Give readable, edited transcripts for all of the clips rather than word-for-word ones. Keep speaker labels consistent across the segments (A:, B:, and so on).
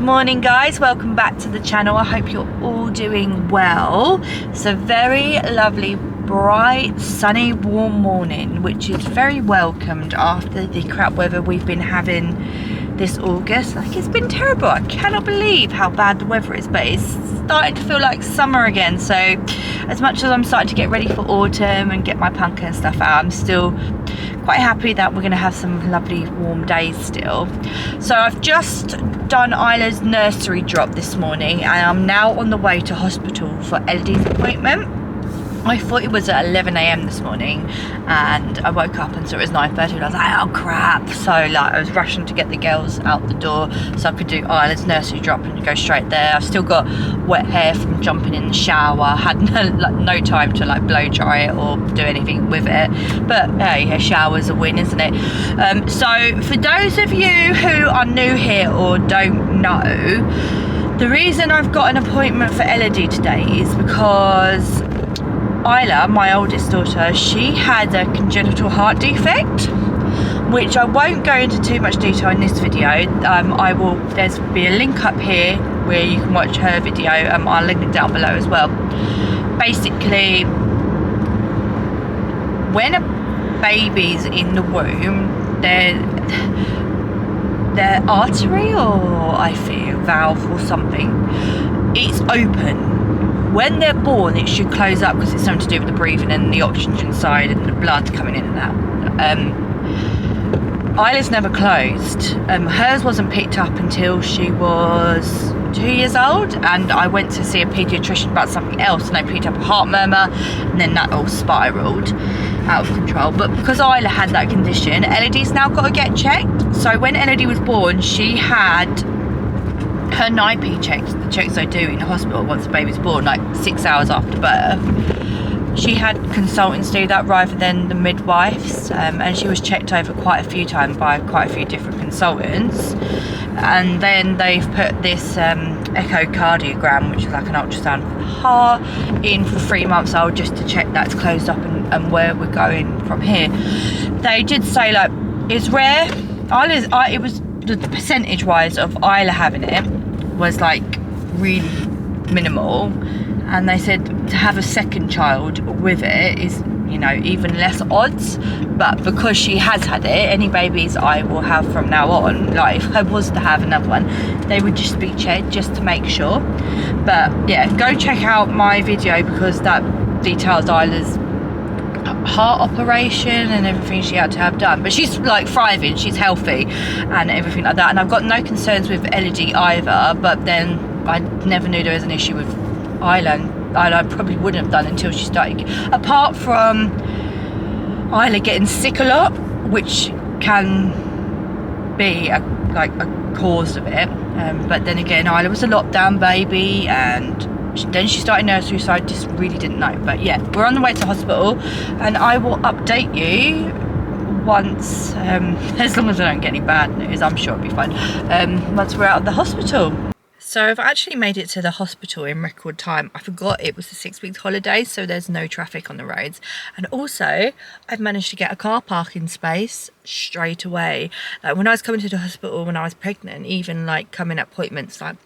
A: morning guys, welcome back to the channel. I hope you're all doing well. It's a very lovely, bright, sunny, warm morning, which is very welcomed after the crap weather we've been having this August. Like, it's been terrible. I cannot believe how bad the weather is, but it's starting to feel like summer again. So as much as I'm starting to get ready for autumn and get my pumpkin and stuff out, I'm still quite happy that we're going to have some lovely warm days still. So I've just done Isla's nursery drop this morning and I'm now on the way to hospital for Elodie's appointment. I thought it was at 11 AM this morning and I woke up and saw it was 9:30 and I was like, oh crap. So like I was rushing to get the girls out the door so I could do Isla's nursery drop and go straight there. I've still got wet hair from jumping in the shower. I had no time to like blow dry it or do anything with it. But hey, a shower's a win, isn't it? So for those of you who are new here or don't know, the reason I've got an appointment for Elodie today is because Isla, my oldest daughter, she had a congenital heart defect, which I won't go into too much detail in this video. There's be a link up here where you can watch her video. I'll link it down below as well. Basically, when a baby's in the womb, their artery, or I feel valve or something, it's open. When they're born, it should close up because it's something to do with the breathing and the oxygen side and the blood coming in and out. Isla's never closed. Hers wasn't picked up until she was 2 years old, and I went to see a paediatrician about something else and they picked up a heart murmur and then that all spiraled out of control. But because Isla had that condition, Elodie's now got to get checked. So when Elodie was born, she had her NIPE checks, the checks they do in the hospital once the baby's born, like 6 hours after birth. She had consultants do that rather than the midwives, and she was checked over quite a few times by quite a few different consultants. And then they've put this echocardiogram, which is like an ultrasound for the heart, in for 3 months old just to check that it's closed up and where we're going from here. They did say like it's rare. It was the percentage wise of Isla having it was like really minimal, and they said to have a second child with it is, you know, even less odds. But because she has had it, any babies I will have from now on, like if I was to have another one, they would just be checked just to make sure. But yeah, go check out my video because that details Isla's heart operation and everything she had to have done. But she's like thriving, she's healthy and everything like that, and I've got no concerns with Elodie either. But then I never knew there was an issue with Isla. I probably wouldn't have done until she started, apart from Isla getting sick a lot, which can be a cause of it. But then again, Isla was a lockdown baby and then she started nursery, so I just really didn't know. But yeah, we're on the way to hospital and I will update you once, as long as I don't get any bad news, I'm sure it'll be fine, once we're out of the hospital. So I've actually made it to the hospital in record time. I forgot it was the 6 weeks holiday, so there's no traffic on the roads. And also, I've managed to get a car parking space straight away. Like when I was coming to the hospital when I was pregnant, even like coming at appointments, like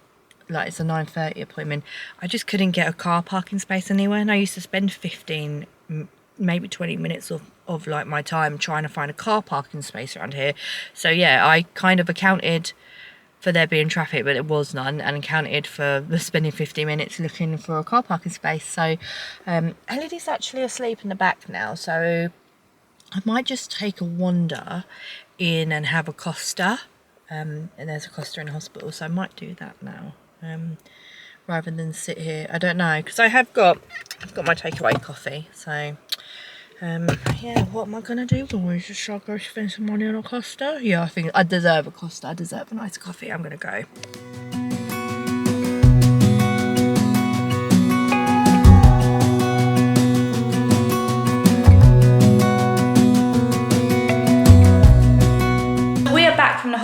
A: it's a 9:30 appointment, I just couldn't get a car parking space anywhere, and I used to spend 15 maybe 20 minutes of like my time trying to find a car parking space around here. So yeah, I kind of accounted for there being traffic, but it was none, and accounted for the spending 50 minutes looking for a car parking space. So Elodie's actually asleep in the back now, so I might just take a wander in and have a Costa, and there's a Costa in the hospital, so I might do that now. Rather than sit here. I don't know, because I've got my takeaway coffee, so yeah, what am I gonna do? Should I go spend some money on a Costa? Yeah, I think I deserve a Costa. I deserve a nice coffee. I'm gonna go.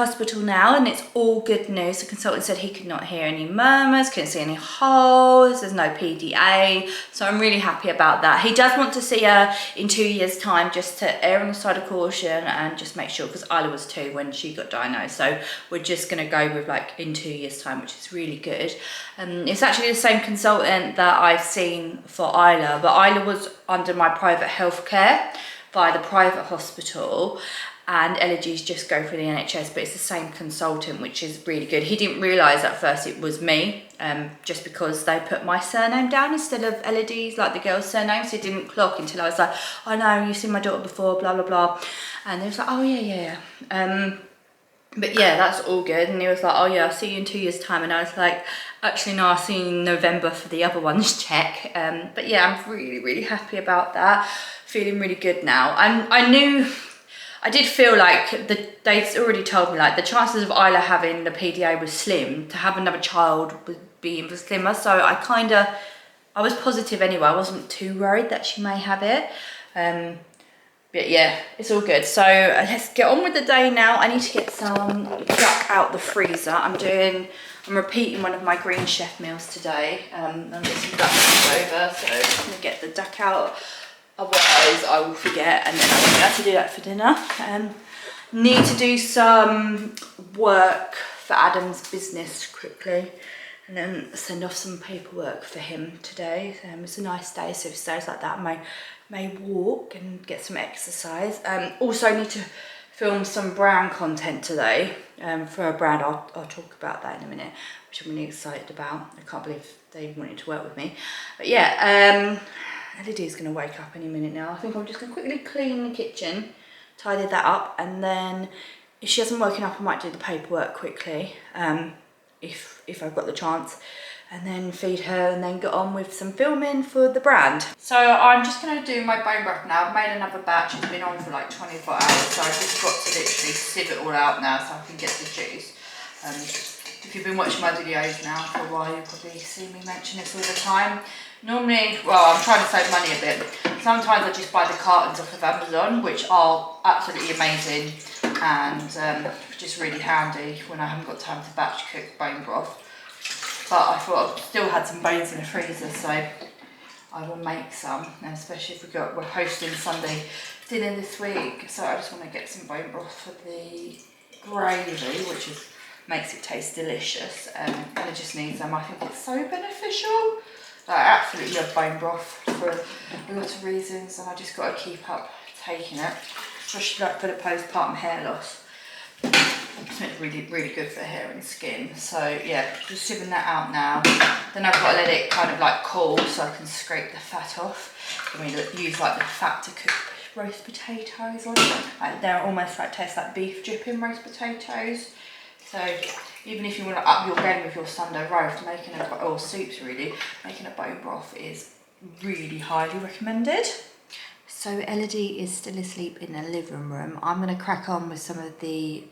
A: hospital now and it's all good news. The consultant said he could not hear any murmurs, couldn't see any holes, there's no PDA, so I'm really happy about that. He does want to see her in 2 years time, just to err on the side of caution and just make sure, because Isla was 2 when she got diagnosed, so we're just going to go with like in 2 years time, which is really good. It's actually the same consultant that I've seen for Isla, but Isla was under my private healthcare via the private hospital, and Elodie's just go through the NHS, but it's the same consultant, which is really good. He didn't realise at first it was me, just because they put my surname down instead of Elodie's, like the girl's surname, so it didn't clock until I was like, I know, you've seen my daughter before, blah, blah, blah. And they was like, oh, yeah. But yeah, that's all good. And he was like, oh yeah, I'll see you in 2 years time. And I was like, actually no, I'll see you in November for the other one's check. But yeah, I'm really, really happy about that. Feeling really good now. I did feel like they'd already told me like the chances of Isla having the PDA was slim. To have another child would be even slimmer. So I was positive anyway. I wasn't too worried that she may have it. But yeah, it's all good. So let's get on with the day now. I need to get some duck out the freezer. I'm repeating one of my Green Chef meals today. I'll get some duck over, so I'm gonna get the duck out. Otherwise I will forget and then I won't be able to do that for dinner. Need to do some work for Adam's business quickly and then send off some paperwork for him today. It's a nice day, so if it stays like that I may walk and get some exercise. Also need to film some brand content today for a brand. I'll talk about that in a minute, which I'm really excited about. I can't believe they wanted to work with me. But yeah, Lydia's going to wake up any minute now. I think I'm just going to quickly clean the kitchen, tidy that up, and then if she hasn't woken up I might do the paperwork quickly, if I've got the chance, and then feed her and then get on with some filming for the brand. So I'm just going to do my bone broth now. I've made another batch, it's been on for like 24 hours, so I've just got to literally sieve it all out now so I can get the juice. If you've been watching my videos now for a while, you'll probably see me mention this all the time. Normally, well, I'm trying to save money a bit. Sometimes I just buy the cartons off of Amazon, which are absolutely amazing and just really handy when I haven't got time to batch cook bone broth. But I thought I still had some bones in the freezer, so I will make some, and especially if we're hosting Sunday dinner this week. So I just want to get some bone broth for the gravy, which makes it taste delicious, and it just needs them. I think it's so beneficial. I absolutely love bone broth for a lot of reasons, and I just got to keep up taking it, especially like for the postpartum hair loss. It's really, really good for hair and skin. So yeah, just sieving that out now. Then I've got to let it kind of like cool so I can scrape the fat off. I mean, use like the fat to cook roast potatoes on. Like they're almost like taste like beef dripping roast potatoes. So even if you want to up your game with your Sunday roast, or soups really, making a bone broth is really highly recommended. So Elodie is still asleep in the living room. I'm going to crack on with some of the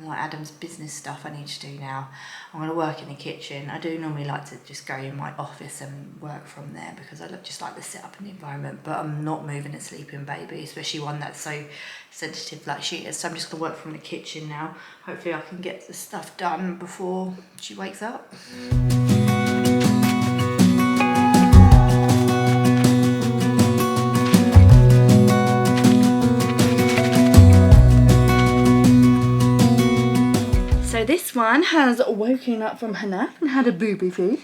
A: Adam's business stuff I need to do now. I'm going to work in the kitchen. I do normally like to just go in my office and work from there because I just like the setup and the environment, but I'm not moving a sleeping baby, especially one that's so sensitive like she is. So I'm just going to work from the kitchen now. Hopefully I can get the stuff done before she wakes up. So this one has woken up from her nap and had a booby feed.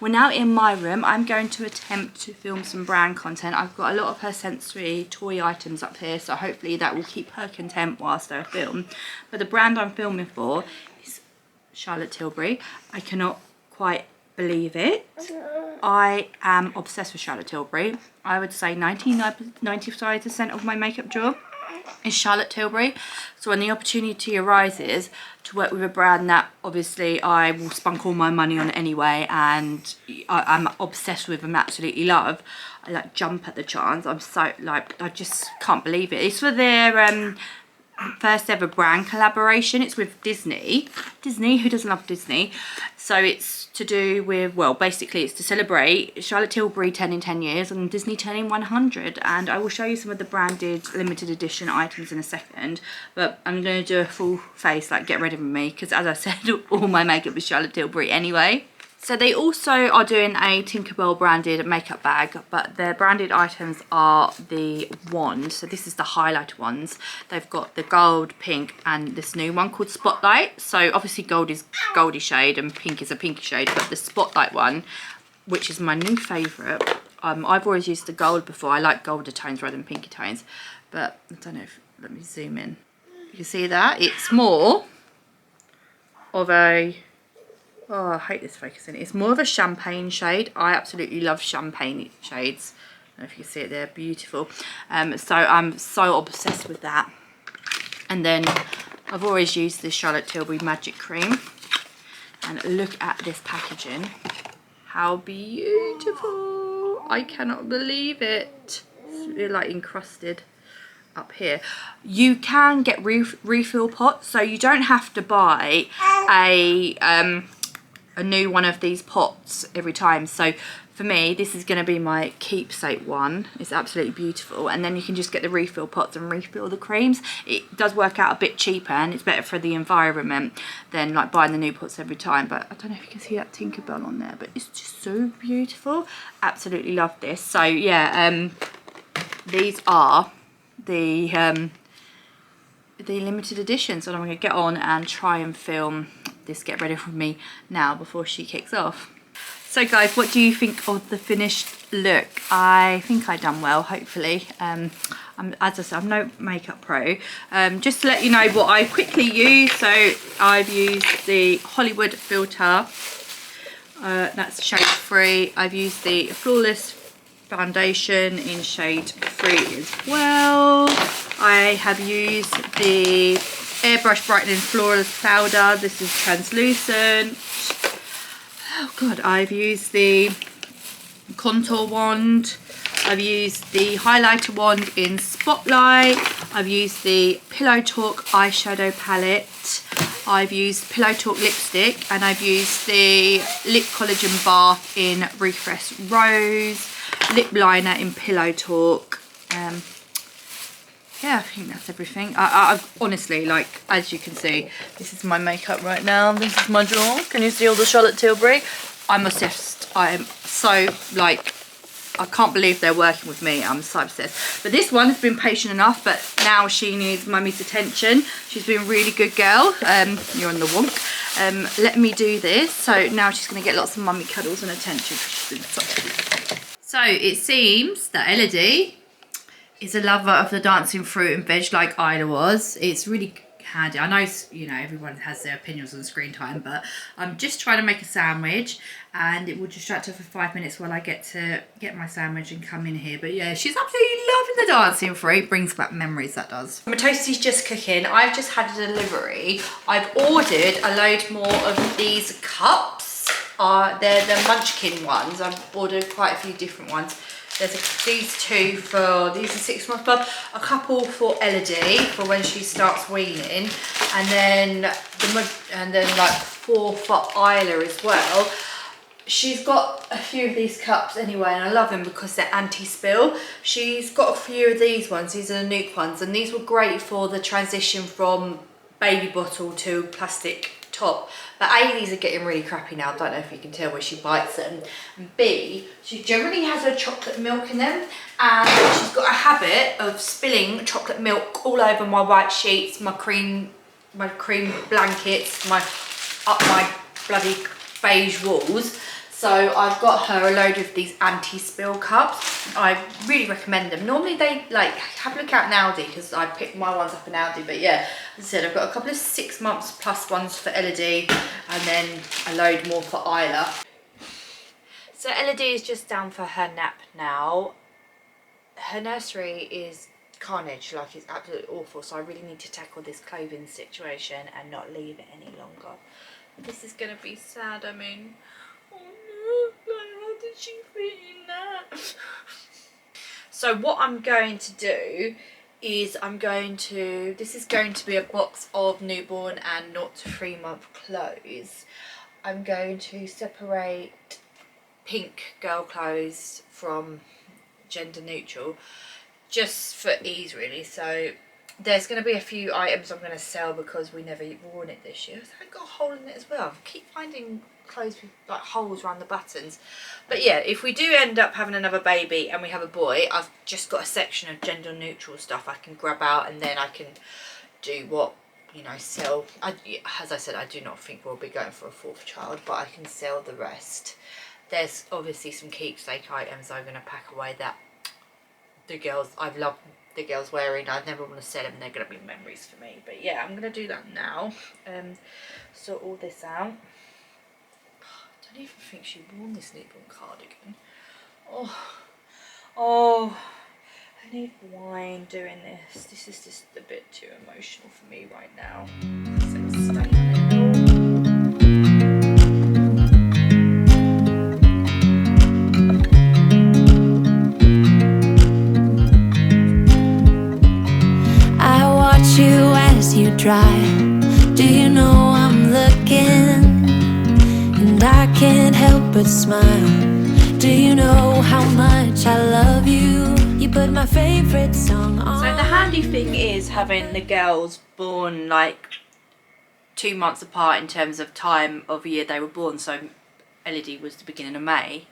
A: We're now in my room. I'm going to attempt to film some brand content. I've got a lot of her sensory toy items up here, so hopefully that will keep her content whilst I film. But the brand I'm filming for is Charlotte Tilbury. I cannot quite believe it. I am obsessed with Charlotte Tilbury. I would say 95% of my makeup job is Charlotte Tilbury. So when the opportunity arises to work with a brand that obviously I will spunk all my money on anyway, and I'm obsessed with and absolutely love, I like jump at the chance. I'm so like, I just can't believe it. It's for their first ever brand collaboration. It's with Disney. Disney, who doesn't love Disney? So it's to do with, well, basically it's to celebrate Charlotte Tilbury 10 in 10 years and Disney turning 100. And I will show you some of the branded limited edition items in a second, but I'm going to do a full face, like get rid of me, because as I said, all my makeup is Charlotte Tilbury anyway. So they also are doing a Tinkerbell branded makeup bag, but their branded items are the wand. So this is the highlight ones. They've got the gold, pink, and this new one called Spotlight. So obviously gold is goldy shade and pink is a pinky shade, but the Spotlight one, which is my new favourite. I've always used the gold before. I like golder tones rather than pinky tones, but I don't know if, let me zoom in. You see that? It's more of a, oh, I hate this focusing. It's more of a champagne shade. I absolutely love champagne shades. I don't know if you can see it there, beautiful. So I'm so obsessed with that. And then I've always used this Charlotte Tilbury Magic Cream. And look at this packaging. How beautiful. I cannot believe it. It's really like encrusted up here. You can get refill pots, so you don't have to buy a new one of these pots every time. So for me, this is going to be my keepsake one. It's absolutely beautiful, and then you can just get the refill pots and refill the creams. It does work out a bit cheaper and it's better for the environment than like buying the new pots every time. But I don't know if you can see that Tinkerbell on there, but it's just so beautiful. Absolutely love this. So yeah, these are the limited edition. So I'm going to get on and try and film this Get Ready With Me now before she kicks off. So guys, what do you think of the finished look? I think I've done well, hopefully. As I said, I'm no makeup pro. Just to let you know what I quickly use. So I've used the Hollywood filter. That's shade free. I've used the Flawless foundation in shade free as well. I have used the Airbrush Brightening Flawless Powder. This is translucent. Oh god, I've used the contour wand. I've used the highlighter wand in Spotlight. I've used the Pillow Talk eyeshadow palette. I've used Pillow Talk lipstick, and I've used the Lip Collagen Bath in Refresh Rose, lip liner in Pillow Talk. Yeah, I think that's everything. I've honestly, like, as you can see, this is my makeup right now. This is my drawer. Can you see all the Charlotte Tilbury? I'm obsessed. I am so, like, I can't believe they're working with me. I'm so obsessed. But this one has been patient enough, but now she needs mummy's attention. She's been a really good girl. You're on the wonk. Let me do this. So now she's going to get lots of mummy cuddles and attention because she's been so. So it seems that Elodie is a lover of the dancing fruit and veg like Isla was. It's really handy. I know, you know, everyone has their opinions on screen time, but I'm just trying to make a sandwich and it will distract her for 5 minutes while I get my sandwich and come in here. But yeah, she's absolutely loving the dancing fruit. Brings back memories, that does. My toasty's just cooking. I've just had a delivery. I've ordered a load more of these cups. They're the Munchkin ones. I've ordered quite a few different ones. There's these two for, these are 6 months, but a couple for Elodie for when she starts weaning, and then like 4 for Isla as well. She's got a few of these cups anyway, and I love them because they're anti-spill. She's got a few of these ones. These are the Nuke ones, and these were great for the transition from baby bottle to plastic top. But A, these are getting really crappy now. I don't know if you can tell where she bites them. And B, she generally has her chocolate milk in them, and she's got a habit of spilling chocolate milk all over my white sheets, my cream blankets, up my bloody beige walls. So I've got her a load of these anti-spill cups. I really recommend them. Normally they, like, have a look out in Aldi because I picked my ones up in Aldi. But yeah, as I said, I've got a couple of 6 months plus ones for Elodie and then a load more for Isla. So Elodie is just down for her nap now. Her nursery is carnage, like it's absolutely awful. So I really need to tackle this clothing situation and not leave it any longer. This is going to be sad, I mean. Oh no, like how she fit in that? So what I'm going to do is this is going to be a box of newborn and 0 to 3 month clothes. I'm going to separate pink girl clothes from gender neutral, just for ease really. So there's going to be a few items I'm going to sell because we never worn it this year. I've got a hole in it as well. I keep finding clothes with like holes around the buttons. But yeah, if we do end up having another baby and we have a boy, I've just got a section of gender neutral stuff I can grab out, and then I can do what, you know, sell. As I said, I do not think we'll be going for a 4th child, but I can sell the rest. There's obviously some keepsake items I'm going to pack away that I've loved the girls wearing. I never want to sell them, they're going to be memories for me. But yeah, I'm going to do that now. Sort all this out. I don't even think she worn this newborn cardigan. Oh, I need wine doing this. This is just a bit too emotional for me right now.
B: I watch you as you drive. Do you know I'm looking? And I can't help but smile. Do you know how much I love you? You put my favorite song on.
A: So the handy thing is having the girls born like 2 months apart in terms of time of year they were born. So Elodie was the beginning of May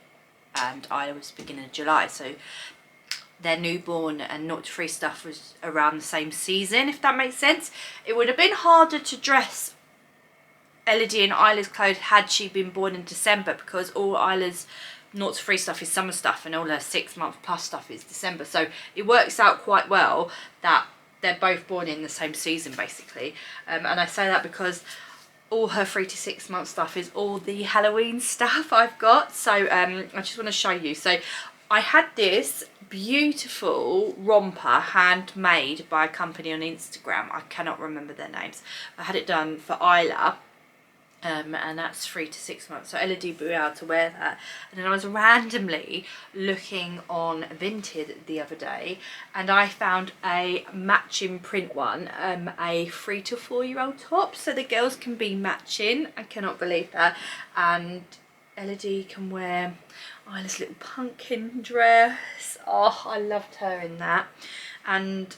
A: and Isla was the beginning of July. So their newborn and 0 to 3 stuff was around the same season, if that makes sense. It would have been harder to dress Elodie and Isla's clothes had she been born in December, because all Isla's 0 to 3 stuff is summer stuff and all her 6 month plus stuff is December. So it works out quite well that they're both born in the same season basically. And I say that because all her 3 to 6 month stuff is all the Halloween stuff I've got. So I just want to show you. So I had this beautiful romper handmade by a company on Instagram. I cannot remember their names. I had it done for Isla. And that's 3 to 6 months, so Elodie will be able to wear that. And then I was randomly looking on Vinted the other day and I found a matching print one, a 3 to 4 year old top, so the girls can be matching. I cannot believe that. And Elodie can wear Isla's little pumpkin dress. Oh, I loved her in that. And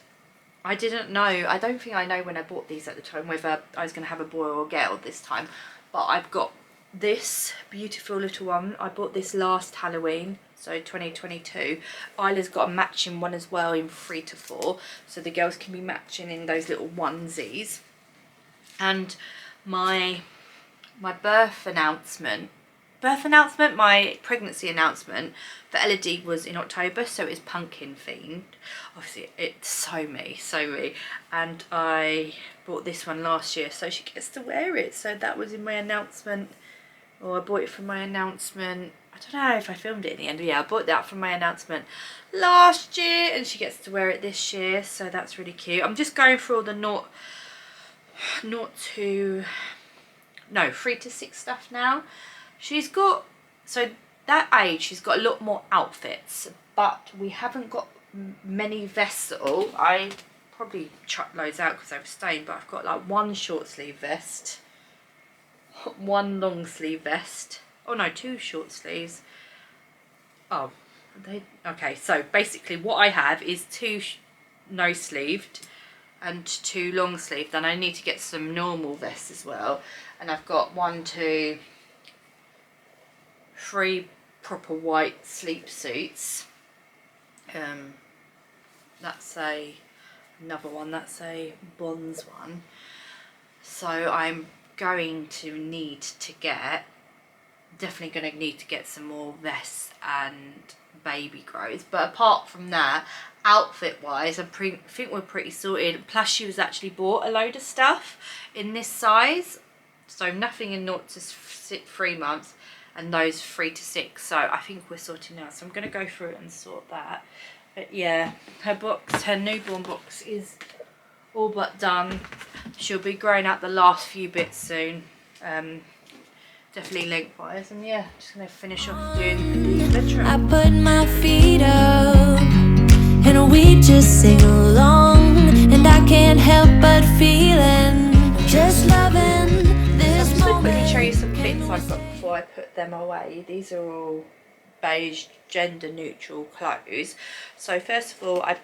A: I didn't know, I don't think I know when I bought these at the time whether I was going to have a boy or a girl this time, but I've got this beautiful little one. I bought this last Halloween, so 2022. Isla's got a matching one as well in 3 to 4, so the girls can be matching in those little onesies. And my my pregnancy announcement for Elodie was in October, so it's pumpkin themed. Obviously it's so me, and I bought this one last year so she gets to wear it. So that was in my announcement, or I bought it for my announcement. I don't know if I filmed it in the end, but yeah, I bought that for my announcement last year and she gets to wear it this year, so that's really cute. I'm just going through all the 3 to 6 stuff now. She's got, so that age, she's got a lot more outfits, but we haven't got many vests at all. I probably chucked loads out because they were stained, but I've got like 1 short sleeve vest, 1 long sleeve vest. Oh no, 2 short sleeves. Oh, okay, so basically what I have is 2 no sleeved and 2 long sleeved. Then I need to get some normal vests as well. And I've got 1, 2, 3 proper white sleep suits. That's another one, that's a bronze one. So I'm going to need to definitely going to need to get some more vests and baby clothes. But apart from that, outfit wise, I think we're pretty sorted. Plus she was actually bought a load of stuff in this size, so nothing in 0 to 3 months and those 3 to 6, so I think we're sorting now. So I'm going to go through it and sort that. But yeah, her newborn box is all but done. She'll be growing out the last few bits soon, definitely lengthwise. And yeah, just going to finish off doing the bedroom.
B: I put my feet up and and we just sing along, and I can't help but feeling just loving this moment.
A: Let me show you some bits I've got before I put them away. These are all beige, gender neutral clothes. So first of all, I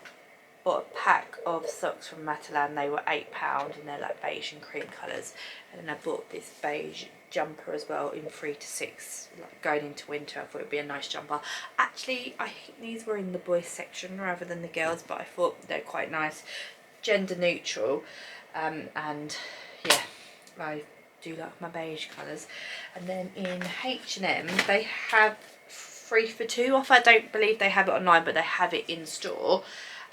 A: bought a pack of socks from Matalan. They were £8 and they're like beige and cream colours. And then I bought this beige jumper as well in 3 to 6, like going into winter. I thought it would be a nice jumper. Actually, I think these were in the boys section rather than the girls, but I thought they're quite nice, gender neutral, and yeah, I do like my beige colours. And then in H&M they have 3 for 2 off. I don't believe they have it online, but they have it in store.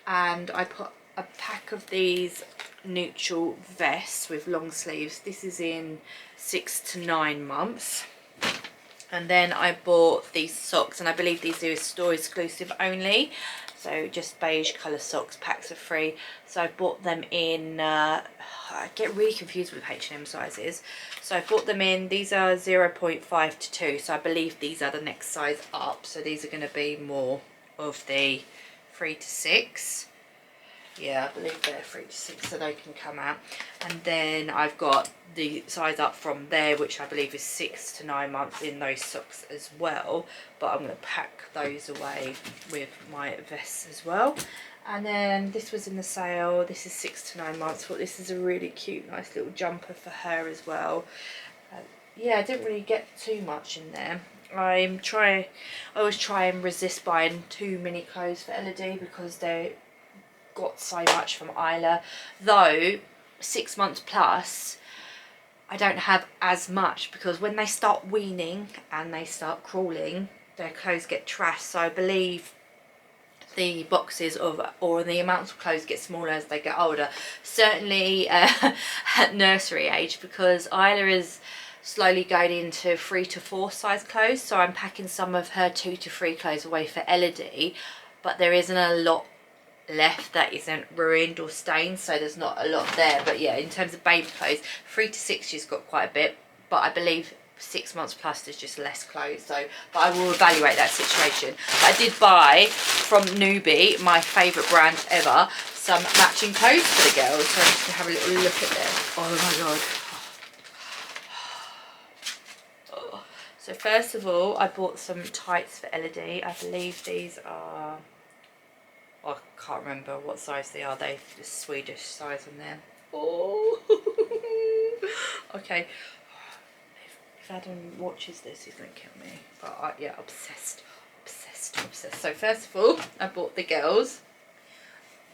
A: And I put a pack of these neutral vests with long sleeves. This is in 6 to 9 months. And then I bought these socks, and I believe these are store exclusive only, so just beige colour socks, packs of 3. So I bought them in I get really confused with H&M sizes, so I bought them in, these are 0.5 to 2, so I believe these are the next size up, so these are going to be more of the 3 to 6. Yeah, I believe they're 3 to 6, so they can come out. And then I've got the size up from there, which I believe is 6 to 9 months, in those socks as well. But I'm going to pack those away with my vests as well. And then this was in the sale. This is 6 to 9 months. But this is a really cute, nice little jumper for her as well. Yeah, I didn't really get too much in there. I always try and resist buying too many clothes for Elodie because they got so much from Isla. Though 6 months plus, I don't have as much, because when they start weaning and they start crawling, their clothes get trashed. So I believe the boxes of, or the amounts of clothes, get smaller as they get older. Certainly at nursery age, because Isla is slowly going into 3 to 4 size clothes, so I'm packing some of her 2 to 3 clothes away for Elodie, but there isn't a lot left that isn't ruined or stained, so there's not a lot there. But yeah, in terms of baby clothes, 3 to 6 she's got quite a bit, but I believe 6 months plus there's just less clothes. So, but I will evaluate that situation. But I did buy from Newbie, my favourite brand ever, some matching clothes for the girls, so I'm just gonna have a little look at them. Oh my god. So first of all, I bought some tights for Elodie. I believe these are, I can't remember what size they are. They're the Swedish size on them. Oh, okay. If Adam watches this, he's gonna kill me. But yeah, obsessed. So first of all, I bought the girls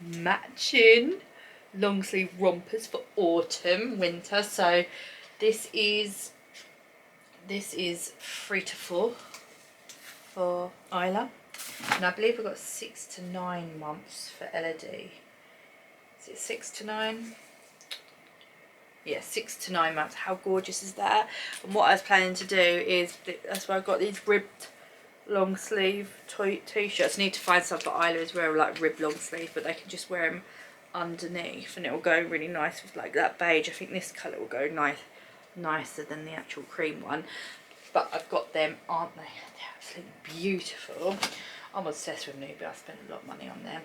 A: matching long sleeve rompers for autumn, winter. So this is 3 to 4 for Isla. And I believe we've got 6 to 9 months for Elodie. Is it 6 to 9? Yeah, 6 to 9 months. How gorgeous is that? And what I was planning to do is, that's why I've got these ribbed long sleeve t-shirts. I need to find some for Isla as well, like ribbed long sleeve, but they can just wear them underneath and it will go really nice with like that beige. I think this colour will go nicer than the actual cream one. But I've got them, aren't they? They're absolutely beautiful. I'm obsessed with Newbie. I spent a lot of money on them.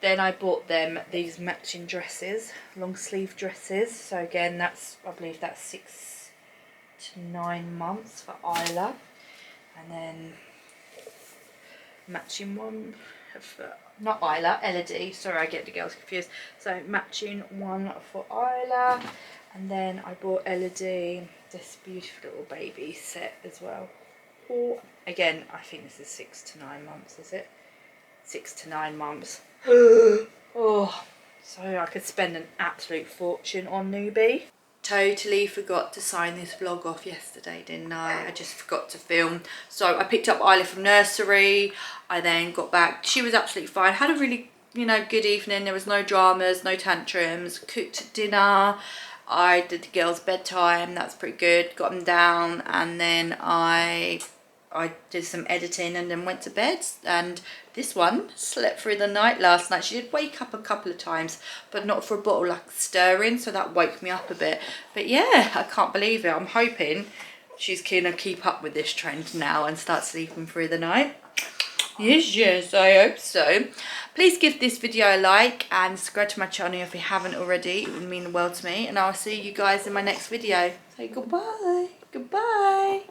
A: Then I bought them these matching dresses, long sleeve dresses. So again, that's, I believe that's 6 to 9 months for Isla. And then matching one for, not Isla, Elodie. Sorry, I get the girls confused. So matching one for Isla. And then I bought Elodie this beautiful little baby set as well. Or again, I think this is 6 to 9 months, is it? 6 to 9 months. Oh, so I could spend an absolute fortune on Newbie. Totally forgot to sign this vlog off yesterday, didn't I? I just forgot to film. So I picked up Isla from nursery. I then got back. She was absolutely fine. Had a really, good evening. There was no dramas, no tantrums. Cooked dinner. I did the girls' bedtime. That's pretty good. Got them down, and then I did some editing and then went to bed. And this one slept through the night last night. She did wake up a couple of times, but not for a bottle, like stirring, so that woke me up a bit. But yeah, I can't believe it. I'm hoping she's gonna keep up with this trend now and start sleeping through the night. Yes, I hope so. Please give this video a like and subscribe to my channel if you haven't already. It would mean the world to me. And I'll see you guys in my next video. Say goodbye. Goodbye.